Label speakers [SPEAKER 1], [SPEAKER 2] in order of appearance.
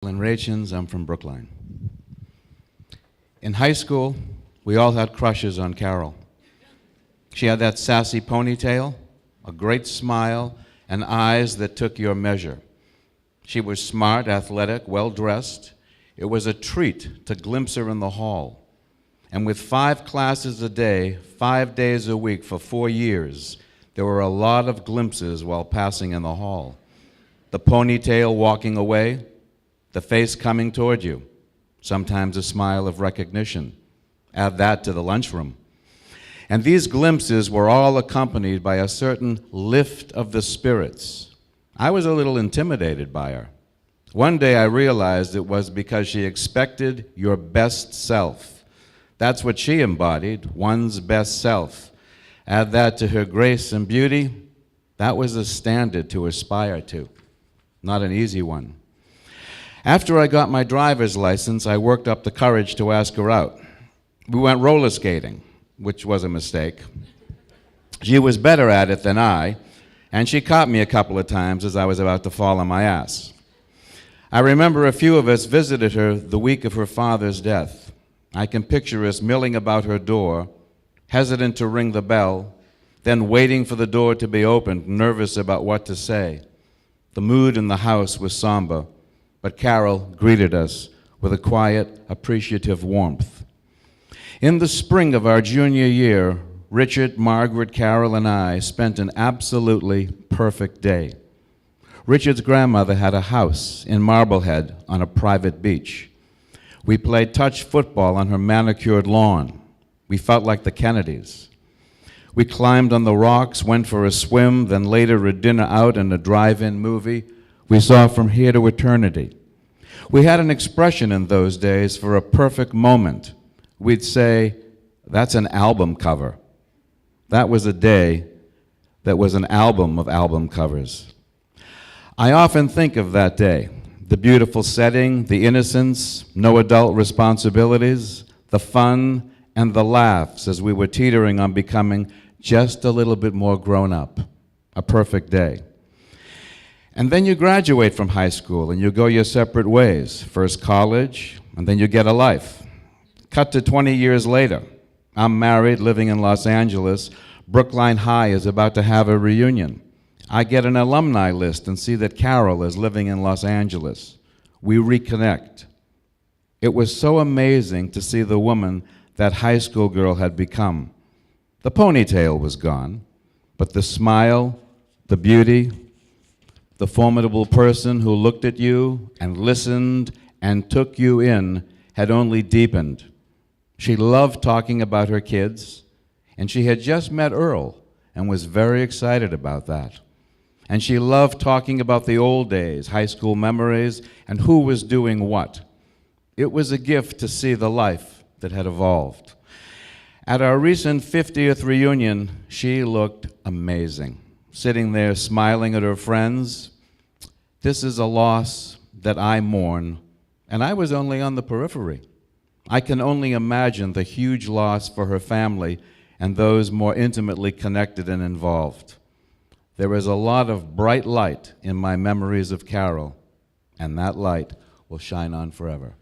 [SPEAKER 1] Lynn Rachins, I'm from Brookline. In high school, we all had crushes on Carol. She had that sassy ponytail, a great smile, and eyes that took your measure. She was smart, athletic, well-dressed. It was a treat to glimpse her in the hall. And with 5 classes a day, 5 days a week for 4 years, there were a lot of glimpses while passing in the hall. The ponytail walking away, the face coming toward you, sometimes a smile of recognition. Add that to the lunchroom. And these glimpses were all accompanied by a certain lift of the spirits. I was a little intimidated by her. One day I realized it was because she expected your best self. That's what she embodied, one's best self. Add that to her grace and beauty, that was a standard to aspire to. Not an easy one. After I got my driver's license, I worked up the courage to ask her out. We went roller skating, which was a mistake. She was better at it than I, and she caught me a couple of times as I was about to fall on my ass. I remember a few of us visited her the week of her father's death. I can picture us milling about her door, hesitant to ring the bell, then waiting for the door to be opened, nervous about what to say. The mood in the house was somber, but Carol greeted us with a quiet, appreciative warmth. In the spring of our junior year, Richard, Margaret, Carol, and I spent an absolutely perfect day. Richard's grandmother had a house in Marblehead on a private beach. We played touch football on her manicured lawn. We felt like the Kennedys. We climbed on the rocks, went for a swim, then later a dinner out and a drive-in movie we saw From Here to Eternity. We had an expression in those days for a perfect moment. We'd say, that's an album cover. That was a day that was an album of album covers. I often think of that day, the beautiful setting, the innocence, no adult responsibilities, the fun, and the laughs as we were teetering on becoming just a little bit more grown up. A perfect day. And then you graduate from high school and you go your separate ways. First college, and then you get a life. Cut to 20 years later. I'm married, living in Los Angeles. Brookline High is about to have a reunion. I get an alumni list and see that Carol is living in Los Angeles. We reconnect. It was so amazing to see the woman that high school girl had become. The ponytail was gone, but the smile, the beauty, the formidable person who looked at you and listened and took you in had only deepened. She loved talking about her kids, and she had just met Earl and was very excited about that. And she loved talking about the old days, high school memories, and who was doing what. It was a gift to see the life that had evolved. At our recent 50th reunion, she looked amazing, sitting there smiling at her friends. This is a loss that I mourn, and I was only on the periphery. I can only imagine the huge loss for her family and those more intimately connected and involved. There is a lot of bright light in my memories of Carol, and that light will shine on forever.